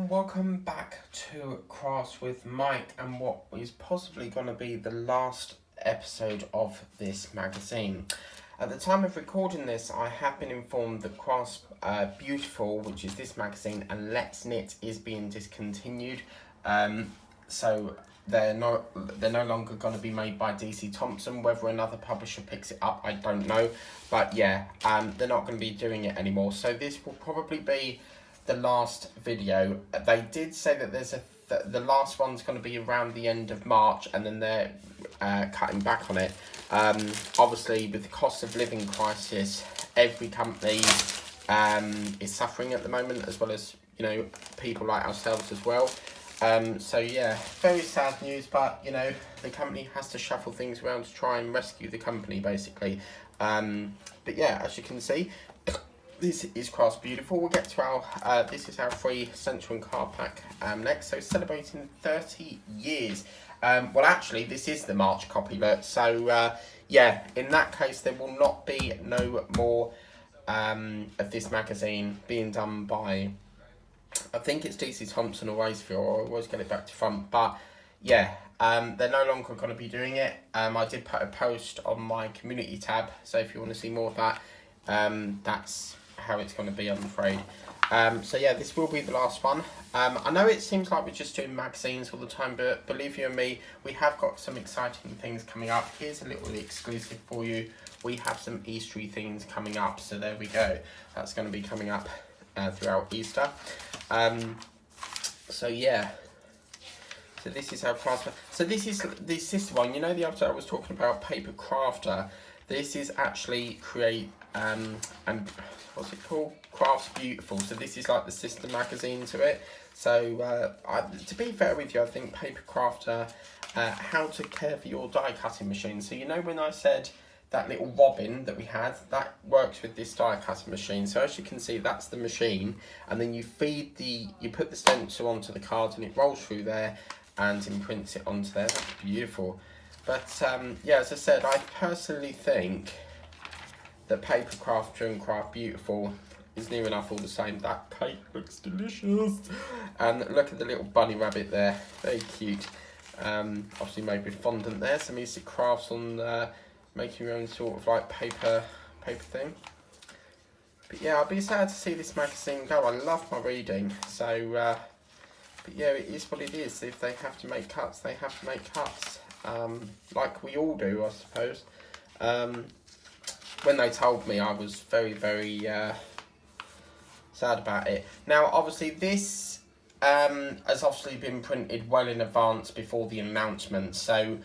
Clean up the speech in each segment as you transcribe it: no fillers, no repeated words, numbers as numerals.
welcome back to Crafts with Mike and what is possibly going to be the last episode of this magazine. At the time of recording this, I have been informed that Crafts Beautiful, which is this magazine, and Let's Knit is being discontinued. So they're no longer going to be made by DC Thompson. Whether another publisher picks it up, I don't know. But yeah, they're not going to be doing it anymore. So this will probably be the last video. They did say that there's the last one's going to be around the end of March, and then they're cutting back on it. Obviously, with the cost of living crisis, every company is suffering at the moment, as well as people like ourselves as well. So yeah, very sad news, but the company has to shuffle things around to try and rescue the company, basically. But yeah, as you can see, this is Crafts Beautiful. We'll get to our, this is our free central and card pack next. So celebrating 30 years. Well, actually, this is the March copy, but so yeah, in that case, there will not be no more of this magazine being done by, I think it's DC Thompson or Racefield, or I always get it back to front, but yeah, they're no longer going to be doing it. I did put a post on my community tab, so if you want to see more of that, that's how it's going to be, I'm afraid. So yeah, this will be the last one. I know it seems like we're just doing magazines all the time, but believe you me, we have got some exciting things coming up. Here's a little exclusive for you. We have some Easter things coming up, so there we go. That's going to be coming up throughout Easter. So yeah, so this is how crafts. So this is the sister one. You know the other I was talking about, Paper Crafter. This is actually and what's it called? Crafts Beautiful. So this is like the sister magazine to it. So to be fair with you, I think Paper Crafter, how to care for your die cutting machine. So when I said that little bobbin that we had, that works with this die cutting machine. So as you can see, that's the machine, and then you put the stencil onto the card and it rolls through there and imprints it onto there. That's beautiful. But yeah, as I said, I personally think that Paper Crafter and Craft Beautiful is near enough all the same. That cake looks delicious. And look at the little bunny rabbit there, very cute. Obviously made with fondant there, some easy crafts on making your own sort of like paper thing. But yeah, I'll be sad to see this magazine go. I love my reading, so but yeah, it is what it is. If they have to make cuts, they have to make cuts, like we all do, I suppose. When they told me, I was very, very sad about it. Now, obviously, this has obviously been printed well in advance before the announcement, so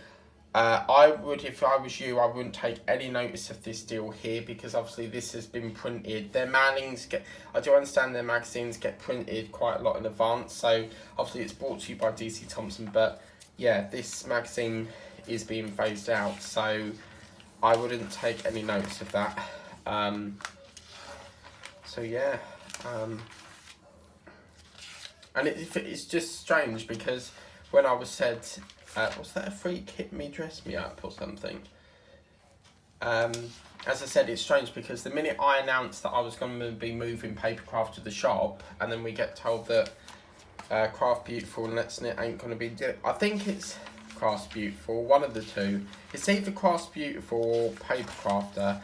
I would, if I was you, I wouldn't take any notice of this deal here, because obviously this has been printed. Their mailings I do understand their magazines get printed quite a lot in advance, so obviously it's brought to you by DC Thompson, but yeah, this magazine is being phased out, so I wouldn't take any notice of that. So yeah, and it's just strange, because when I was said, was that a free kit me dress me up or something? As I said, it's strange because the minute I announced that I was going to be moving Papercraft to the shop, and then we get told that Craft Beautiful and Let's Knit ain't going to be doing. I think it's Crafts Beautiful, one of the two. It's either Crafts Beautiful or Papercrafter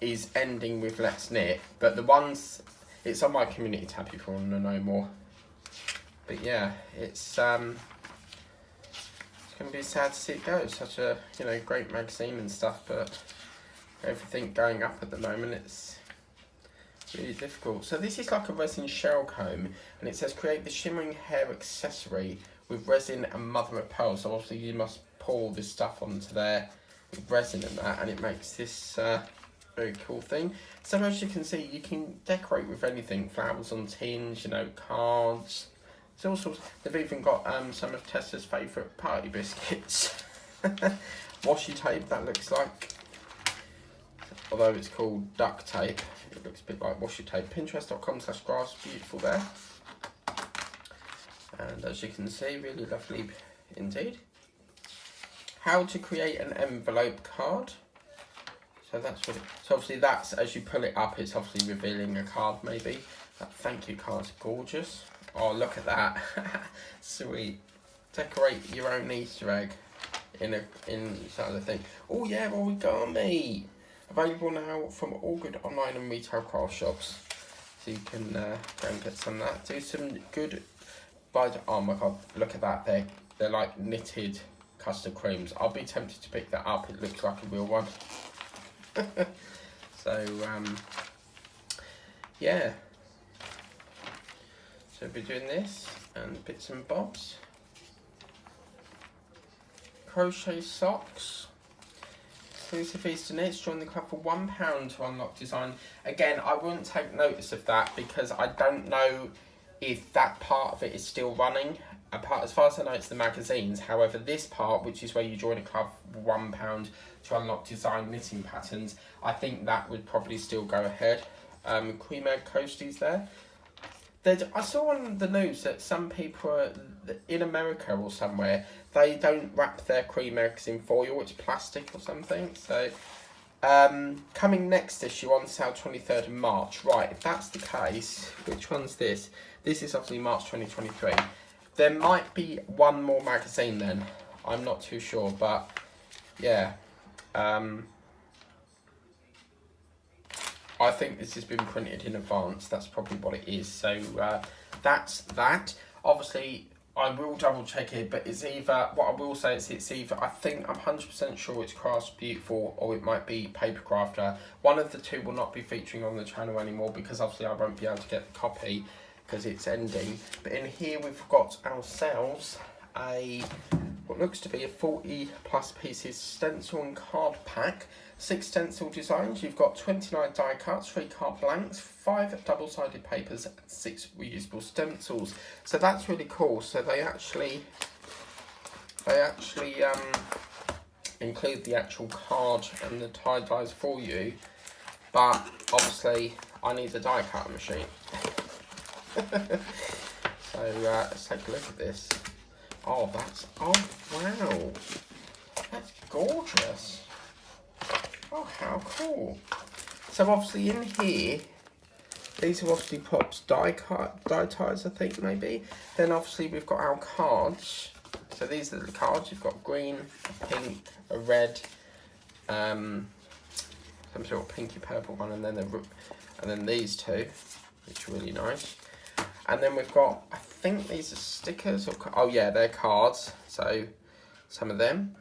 is ending with Let's Knit, but the ones, it's on my community tab if you want to know more. But yeah, it's going to be sad to see it go. It's such a great magazine and stuff, but everything going up at the moment, it's really difficult. So this is like a resin shell comb, and it says create the shimmering hair accessory with resin and mother of pearl. So obviously you must pour this stuff onto there with resin and that, and it makes this very cool thing. So as you can see, you can decorate with anything, flowers on tins, cards. It's all sorts. They've even got some of Tessa's favourite party biscuits. Washi tape, that looks like. Although it's called duct tape, it looks a bit like washi tape. Pinterest.com/craftsbeautiful there. And as you can see, really lovely indeed. How to create an envelope card. So that's what so obviously that's, as you pull it up, it's obviously revealing a card maybe. That thank you card's gorgeous. Oh, look at that. Sweet. Decorate your own Easter egg inside the thing. Oh yeah, origami. Available now from all good online and retail craft shops. So you can go and get some of that. Do some good oh my god, look at that. They're like knitted custard creams. I'll be tempted to pick that up. It looks like a real one. So yeah. So we'll be doing this and bits and bobs. Crochet socks. Exclusive Easter knits. Join the club for £1 to unlock design. Again, I wouldn't take notice of that because I don't know if that part of it is still running. As far as I know, it's the magazines. However, this part, which is where you join a club for £1 to unlock design knitting patterns, I think that would probably still go ahead. Cream egg coasties there. I saw on the news that some people are, in America or somewhere, they don't wrap their cream eggs in foil, it's plastic or something. So, coming next issue on sale 23rd of March. Right, if that's the case, which one's this? This is obviously March 2023. There might be one more magazine then. I'm not too sure, but yeah. I think this has been printed in advance. That's probably what it is. So that's that. Obviously, I will double check it, but it's either, what I will say is it's either, I think I'm 100% sure it's Crafts Beautiful or it might be Paper Crafter. One of the two will not be featuring on the channel anymore because obviously I won't be able to get the copy because it's ending. But in here we've got ourselves what looks to be a 40 plus pieces stencil and card pack. 6 stencil designs. You've got 29 die cuts, 3 card blanks, 5 double-sided papers, and 6 reusable stencils. So that's really cool. So they actually include the actual card and the tie dyes for you. But obviously, I need a die cutting machine. So let's take a look at this. Oh wow, that's gorgeous. Oh, how cool. So obviously in here, these are obviously Pop's die ties, I think maybe. Then obviously we've got our cards. So these are the cards. You've got green, a pink, a red, some sort of pinky purple one, and then these two, which are really nice. And then we've got, I think these are stickers, or oh yeah, they're cards. So some of them,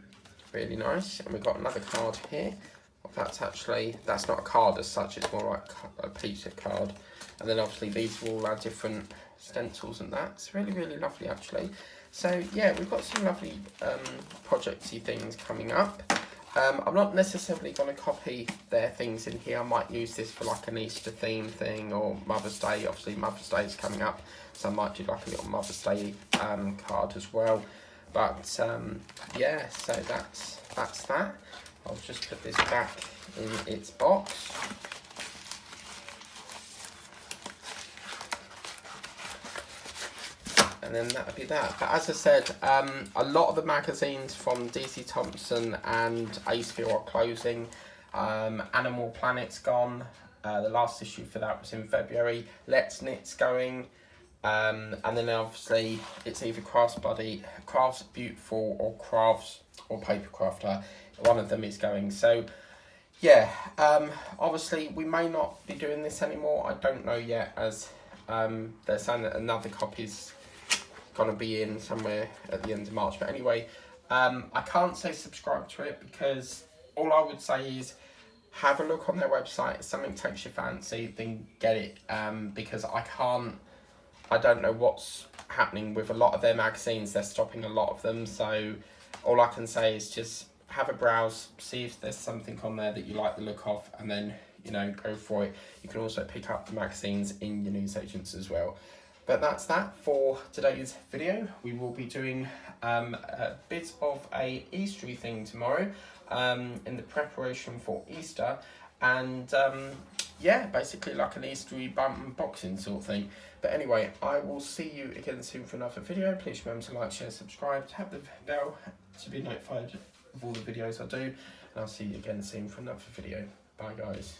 really nice. And we've got another card here. That's not a card as such, it's more like a piece of card. And then obviously these are all our different stencils and that. It's really, really lovely actually. So yeah, we've got some lovely projecty things coming up. I'm not necessarily going to copy their things in here. I might use this for like an Easter theme thing or Mother's Day. Obviously Mother's Day is coming up, so I might do like a little Mother's Day card as well. But yeah, so that's that. I'll just put this back in its box. And then that would be that. But as I said, a lot of the magazines from DC Thompson and Aceville are closing. Animal Planet's gone. The last issue for that was in February. Let's Knit's going. And then obviously it's either Crafts Beautiful or Crafts or Paper Crafter. One of them is going. So yeah, obviously we may not be doing this anymore. I don't know yet, as they're saying that another copy's going to be in somewhere at the end of March. But anyway, I can't say subscribe to it because all I would say is have a look on their website. If something takes your fancy, then get it, because I don't know what's happening with a lot of their magazines. They're stopping a lot of them, so all I can say is just have a browse, see if there's something on there that you like the look of, and then, you know, go for it. You can also pick up the magazines in your newsagents as well. But that's that for today's video. We will be doing a bit of a Eastery thing tomorrow, in the preparation for Easter, and yeah, basically like an Eastery unboxing sort of thing. But anyway, I will see you again soon for another video. Please remember to like, share, subscribe, tap the bell to be notified of all the videos I do, and I'll see you again soon for another video. Bye guys.